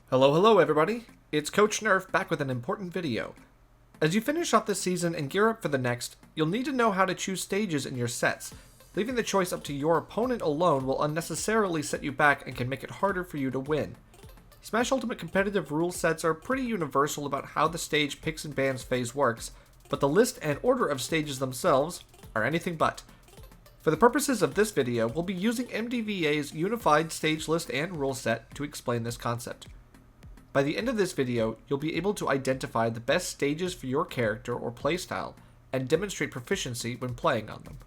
Hello everybody, it's Coach Nerf back with an important video. As you finish off this season and gear up for the next, you'll need to know how to choose stages in your sets. Leaving the choice up to your opponent alone will unnecessarily set you back and can make it harder for you to win. Smash Ultimate competitive rule sets are pretty universal about how the stage picks and bans phase works, but the list and order of stages themselves are anything but. For the purposes of this video, we'll be using MDVA's unified stage list and rule set to explain this concept. By the end of this video, you'll be able to identify the best stages for your character or playstyle, and demonstrate proficiency when playing on them.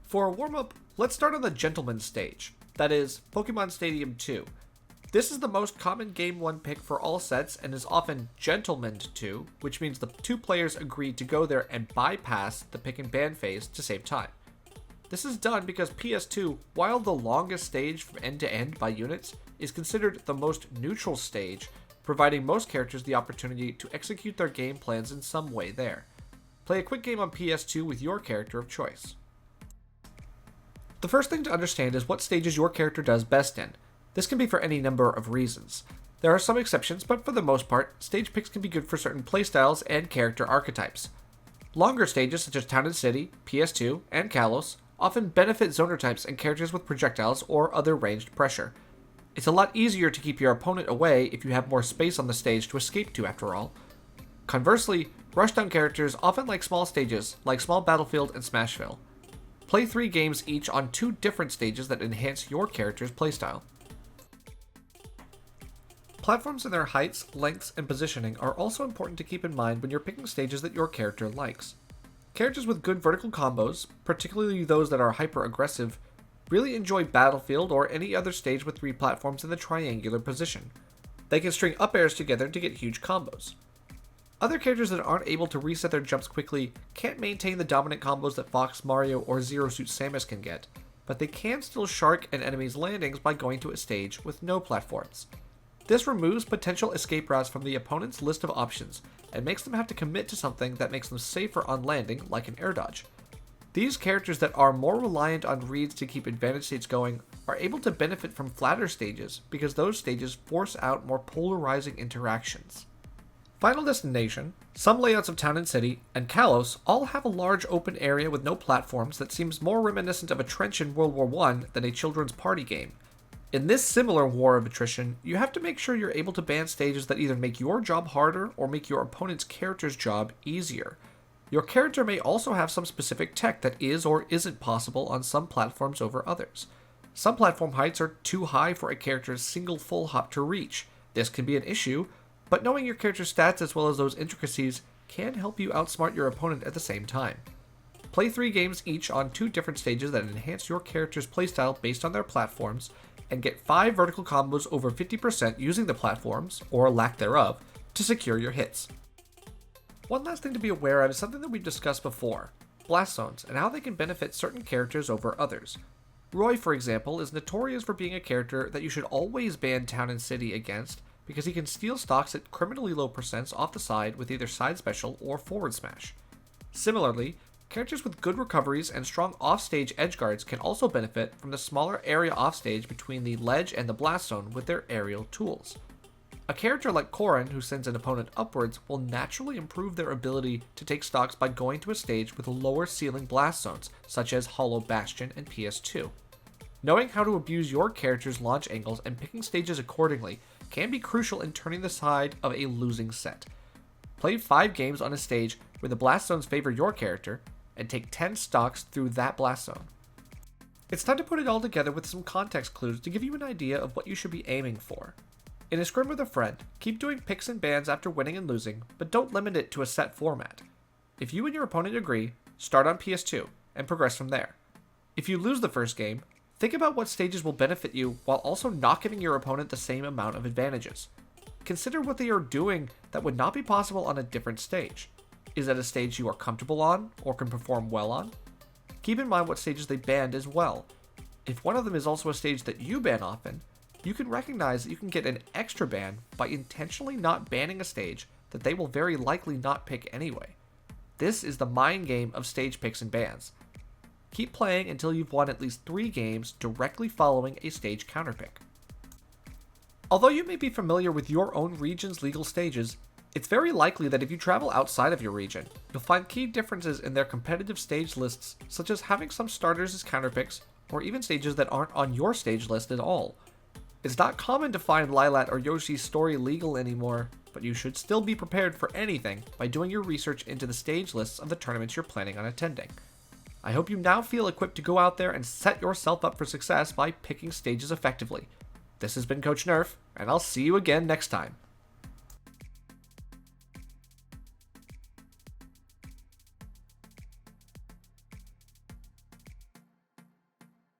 For a warm-up, let's start on the Gentleman's stage, that is, Pokemon Stadium 2. This is the most common Game 1 pick for all sets and is often Gentlemaned 2, which means the two players agree to go there and bypass the pick and ban phase to save time. This is done because PS2, while the longest stage from end to end by units, is considered the most neutral stage, providing most characters the opportunity to execute their game plans in some way there. Play a quick game on PS2 with your character of choice. The first thing to understand is what stages your character does best in. This can be for any number of reasons. There are some exceptions, but for the most part, stage picks can be good for certain playstyles and character archetypes. Longer stages such as Town and City, PS2, and Kalos often benefit zoner types and characters with projectiles or other ranged pressure. It's a lot easier to keep your opponent away if you have more space on the stage to escape to after all. Conversely, rushdown characters often like small stages, like Small Battlefield and Smashville. Play 3 games each on 2 different stages that enhance your character's playstyle. Platforms and their heights, lengths, and positioning are also important to keep in mind when you're picking stages that your character likes. Characters with good vertical combos, particularly those that are hyper-aggressive, really enjoy Battlefield or any other stage with 3 platforms in the triangular position. They can string up airs together to get huge combos. Other characters that aren't able to reset their jumps quickly can't maintain the dominant combos that Fox Mario or Zero Suit Samus can get, but they can still shark an enemy's landings by going to a stage with no platforms. This removes potential escape routes from the opponent's list of options and makes them have to commit to something that makes them safer on landing, like an air dodge. These characters that are more reliant on reads to keep advantage states going are able to benefit from flatter stages because those stages force out more polarizing interactions. Final Destination, some layouts of Town and City, and Kalos all have a large open area with no platforms that seems more reminiscent of a trench in World War I than a children's party game. In this similar war of attrition, you have to make sure you're able to ban stages that either make your job harder or make your opponent's character's job easier. Your character may also have some specific tech that is or isn't possible on some platforms over others. Some platform heights are too high for a character's single full hop to reach. This can be an issue, but knowing your character's stats as well as those intricacies can help you outsmart your opponent at the same time. Play 3 games each on 2 different stages that enhance your character's playstyle based on their platforms, and get 5 vertical combos over 50% using the platforms, or lack thereof, to secure your hits. One last thing to be aware of is something that we've discussed before, blast zones, and how they can benefit certain characters over others. Roy, for example, is notorious for being a character that you should always ban Town and City against because he can steal stocks at criminally low percents off the side with either side special or forward smash. Similarly, characters with good recoveries and strong offstage edgeguards can also benefit from the smaller area offstage between the ledge and the blast zone with their aerial tools. A character like Corrin, who sends an opponent upwards, will naturally improve their ability to take stocks by going to a stage with lower ceiling blast zones, such as Hollow Bastion and PS2. Knowing how to abuse your character's launch angles and picking stages accordingly can be crucial in turning the side of a losing set. Play 5 games on a stage where the blast zones favor your character, and take 10 stocks through that blast zone. It's time to put it all together with some context clues to give you an idea of what you should be aiming for. In a scrim with a friend, keep doing picks and bans after winning and losing, but don't limit it to a set format. If you and your opponent agree, start on PS2, and progress from there. If you lose the first game, think about what stages will benefit you while also not giving your opponent the same amount of advantages. Consider what they are doing that would not be possible on a different stage. Is that a stage you are comfortable on, or can perform well on? Keep in mind what stages they banned as well. If one of them is also a stage that you ban often, you can recognize that you can get an extra ban by intentionally not banning a stage that they will very likely not pick anyway. This is the mind game of stage picks and bans. Keep playing until you've won at least 3 games directly following a stage counterpick. Although you may be familiar with your own region's legal stages, it's very likely that if you travel outside of your region, you'll find key differences in their competitive stage lists, such as having some starters as counterpicks, or even stages that aren't on your stage list at all. It's not common to find Lilat or Yoshi's story legal anymore, but you should still be prepared for anything by doing your research into the stage lists of the tournaments you're planning on attending. I hope you now feel equipped to go out there and set yourself up for success by picking stages effectively. This has been Coach Nerf, and I'll see you again next time.